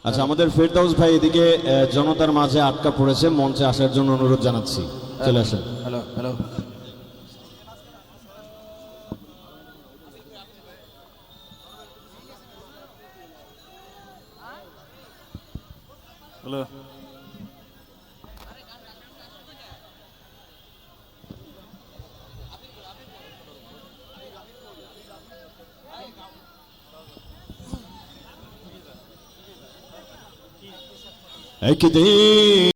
আচ্ছা, আমাদের ফেরদাউস ভাই এদিকে জনতার মাঝে আটকা পড়েছে, মঞ্চে আসার জন্য অনুরোধ জানাচ্ছি। চলে আসেন। Hello hello hello. একদিন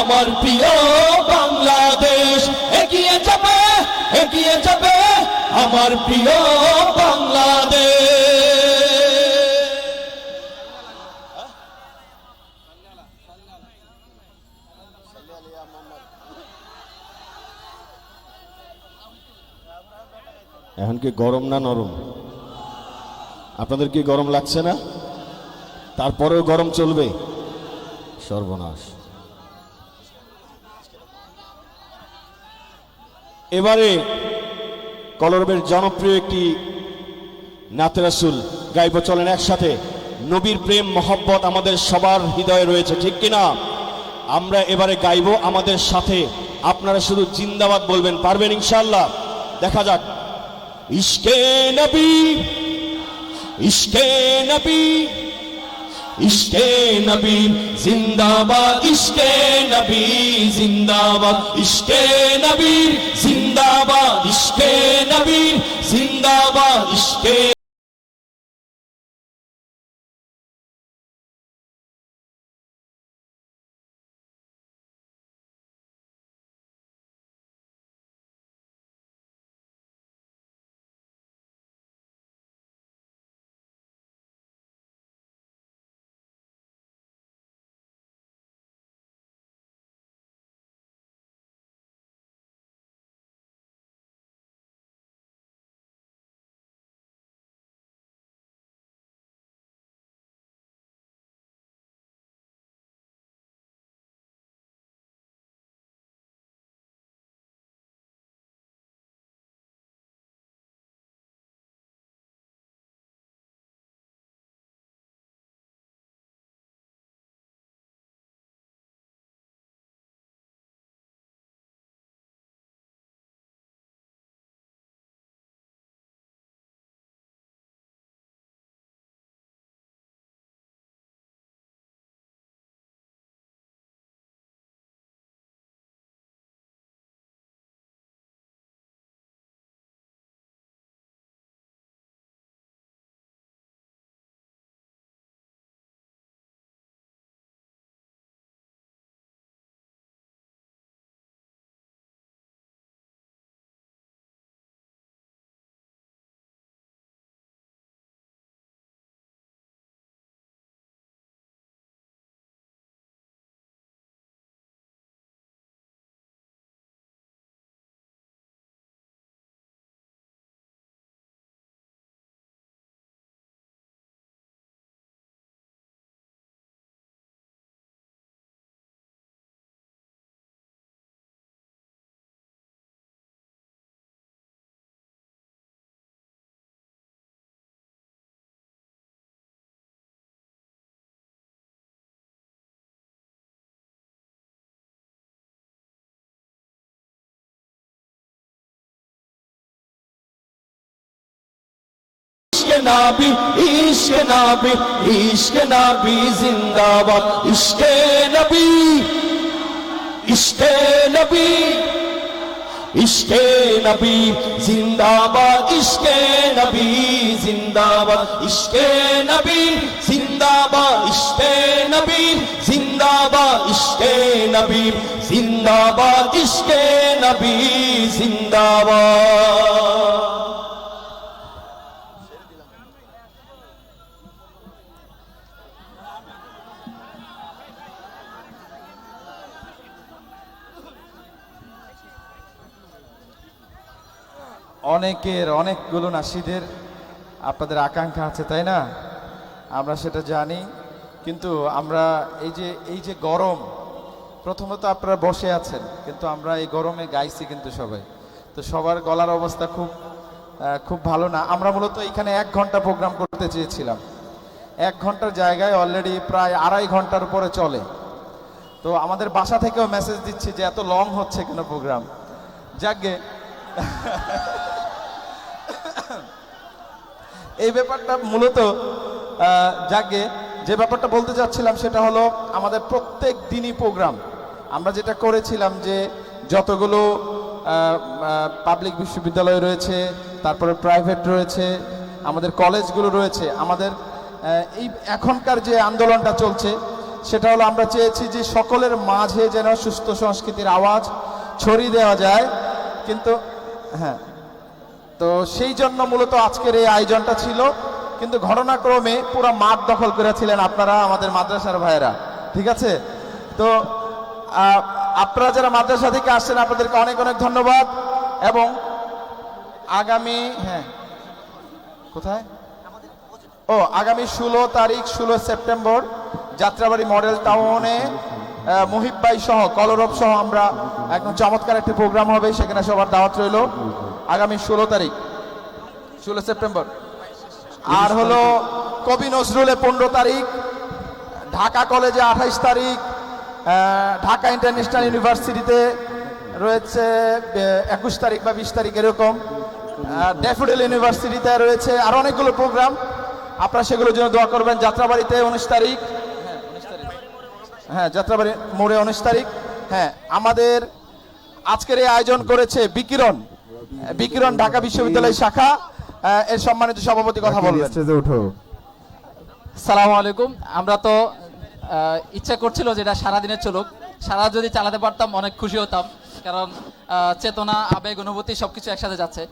আমার প্রিয় বাংলাদেশ এগিয়ে যাবে, এগিয়ে যাবে আমার প্রিয় বাংলাদেশ। এখন কি গরম না নরম? আপনাদের কি গরম লাগছে না? তারপরেও গরম চলবে? সর্বনাশ। এবারে কলরবের জনপ্রিয় একটি নাতে রাসূল গাইব, চলেন একসাথে। নবীর প্রেম মহব্বত আমাদের সবার হৃদয়ে রয়েছে, ঠিক কিনা? আমরা এবারে গাইব আমাদের সাথে, আপনারা শুধু জিন্দাবাদ বলবেন, পারবেন ইনশাআল্লাহ? দেখা যাক। ইশকে নবী, ইশকে নবী, ইশকে নবী জিন্দাবাদ, ইশকে নবী জিন্দাবাদ, ইশকে নবী জিন্দাবাদ, ইশকে নবী জিন্দাবাদ, ইশকে নাবি ইশকে নাবি ইশকে নাবি জিন্দাবাদ ইশকে নবী ইশকে নবী ইশকে নবী জিন্দাবাদ ইশকে নবী জিন্দাবাদ ইশকে নবী জিন্দাবাদ ইশকে নবী জিন্দাবাদ ইশকে নবী জিন্দাবাদ ইশকে নবী জিন্দাবাদ অনেকগুলো নাশিদের আপনাদের আকাঙ্ক্ষা আছে, তাই না? আমরা সেটা জানি, কিন্তু আমরা এই যে গরম, প্রথমত আপনারা বসে আছেন, কিন্তু আমরা এই গরমে গাইছি কিন্তু সবাই, তো সবার গলার অবস্থা খুব ভালো না। আমরা মূলত এখানে 1 ঘন্টা প্রোগ্রাম করতে চেয়েছিলাম, 1 ঘন্টার জায়গায় অলরেডি প্রায় 2.5 ঘন্টার উপরে চলে। তো আমাদের বাসা থেকেও মেসেজ দিচ্ছি যে এত লং হচ্ছে কেন প্রোগ্রাম। যাকগে, এই ব্যাপারটা মূলত যাকে যে ব্যাপারটা বলতে চাচ্ছিলাম সেটা হলো আমাদের প্রত্যেক দিনই প্রোগ্রাম আমরা যেটা করেছিলাম, যে যতগুলো পাবলিক বিশ্ববিদ্যালয় রয়েছে, তারপরে প্রাইভেট রয়েছে, আমাদের কলেজগুলো রয়েছে, আমাদের এই এখনকার যে আন্দোলনটা চলছে সেটা হলো আমরা চেয়েছি যে সকলের মাঝে যেন সুস্থ সংস্কৃতির আওয়াজ ছড়িয়ে দেওয়া যায়। কিন্তু হ্যাঁ, তো সেই জন্য মূলত আজকের এই আয়োজনটা ছিল, কিন্তু ঘটনাক্রমে পুরো মাঠ দখল করেছিলেন আপনারা, আমাদের মাদ্রাসার ভাইয়েরা, ঠিক আছে? তো আপনারা যারা মাদ্রাসা থেকে আসছেন আপনাদেরকে অনেক অনেক ধন্যবাদ। এবং আগামী আগামী 16 তারিখ 16 সেপ্টেম্বর যাত্রাবাড়ি মডেল টাউনে মুহিব ভাই সহ কলরব সহ আমরা একদম চমৎকার একটি প্রোগ্রাম হবে, সেখানে সবার দাওয়াত রইল আগামী 16 তারিখ 16 সেপ্টেম্বর। আর হলো কবি নজরুলে 15 তারিখ, ঢাকা কলেজে 28 তারিখ, ঢাকা ইন্টারন্যাশনাল ইউনিভার্সিটিতে রয়েছে 21 তারিখ বা 20 তারিখ এরকম, ড্যাফোডিল ইউনিভার্সিটিতে রয়েছে আর অনেকগুলো প্রোগ্রাম, আপনারা সেগুলোর জন্য দোয়া করবেন। যাত্রাবাড়িতে 19 তারিখ, যাত্রাবাড়ি মোড়ে 19 তারিখ। আমাদের আজকের এই আয়োজন করেছে বিকিরণ ঢাকা বিশ্ববিদ্যালয় শাখা, এর সম্মানিত সভাপতি কথা বলবেন। সালামু আলাইকুম। আমরা তো ইচ্ছা করছিল যেটা সারাদিনের চলুক, সারা যদি চালাতে পারতাম অনেক খুশি হতাম, কারণ চেতনা, আবেগ, অনুভূতি সবকিছু একসাথে যাচ্ছে।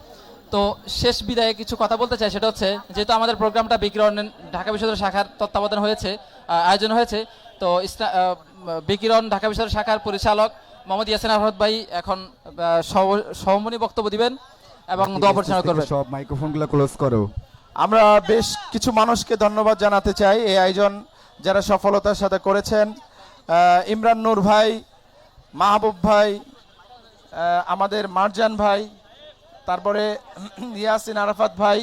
তো শেষ বিদায়ে কিছু কথা বলতে চাই, সেটা হচ্ছে যেহেতু আমাদের প্রোগ্রামটা বিকিরণ ঢাকা বিশ্ববিদ্যালয় শাখার তত্ত্বাবধান হয়েছে, আয়োজন হয়েছে, তো বিকিরণ ঢাকা বিশ্ববিদ্যালয় শাখার পরিচালক মোহাম্মদ ইয়াসিন আহমদ ভাই এখন সহমনি বক্তব্য দিবেন এবং দোয়া পরিচালনা করবেন। সব মাইক্রোফোনগুলো ক্লোজ করো। আমরা বেশ কিছু মানুষকে ধন্যবাদ জানাতে চাই এই আয়োজন যারা সফলতার সাথে করেছেন। ইমরান নূর ভাই, মাহবুব ভাই, আমাদের মারজান ভাই, তারপরে ইয়াসিন আরাফাত ভাই,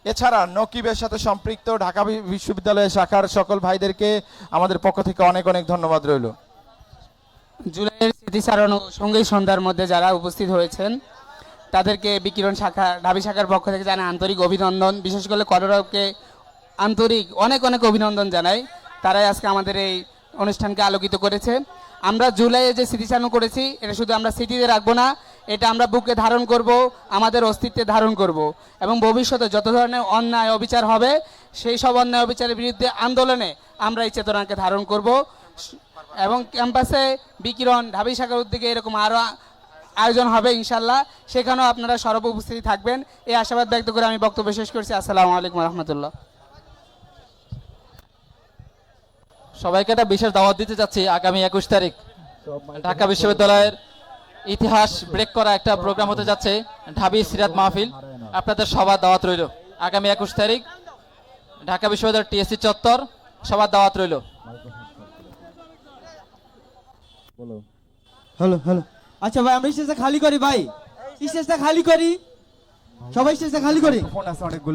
এছাড়া নকিবের সাথে সম্পৃক্ত ঢাকা বিশ্ববিদ্যালয় শাখার সকল ভাইদেরকে আমাদের পক্ষ থেকে অনেক অনেক ধন্যবাদ রইল। জুলাইয়ের স্মৃতিচারণ ও সঙ্গী সন্ধ্যার মধ্যে যারা উপস্থিত হয়েছেন তাদেরকে বিকিরণ শাখা ঢাবি শাখার পক্ষ থেকে জানাই আন্তরিক অভিনন্দন। বিশেষ করে কররবকে আন্তরিক অনেক অনেক অভিনন্দন জানাই, তারাই আজকে আমাদের এই অনুষ্ঠানকে আলোকিত করেছে। আমরা জুলাইয়ে যে স্মৃতিচারণ করেছি এটা শুধু আমরা স্মৃতিতে রাখবো না, এটা আমরা বুকে ধারণ করব, আমাদের অস্তিত্বে ধারণ করব, এবং ভবিষ্যতে যত ধরনের অন্যায় অবিচার হবে সেই সব অন্যায় অবিচারের বিরুদ্ধে আন্দোলনে আমরা এই চেতনাকে ধারণ করব। এবং ক্যাম্পাসে বিকিরণ ঢাবি শাখার উদ্যোগে এরকম আরও আয়োজন হবে ইনশাল্লাহ, সেখানেও আপনারা সর্ব উপস্থিতি থাকবেন, এই আশাবাদ ব্যক্ত করে আমি বক্তব্য শেষ করছি। আসসালামু আলাইকুম রহমতুল্লাহ। সবাইকে একটা বিশেষ দাওয়াত দিতে চাচ্ছি, আগামী 21 তারিখ ঢাকা বিশ্ববিদ্যালয়ের ইতিহাস ব্রেক করা একটা প্রোগ্রাম হতে যাচ্ছে, ঢাবি সিরাত মাহফিল। আপনাদের সবার দাওয়াত রইল আগামী 21 তারিখ ঢাকা বিশ্ববিদ্যালয়ের টিএসসি চত্বর, সবার দাওয়াত রইল। হ্যালো হ্যালো, আচ্ছা ভাই আমরা স্টেজটা খালি করি, ভাই স্টেজটা খালি করি, সবাই স্টেজটা খালি করি। ফোন আছে অনেকগুলো।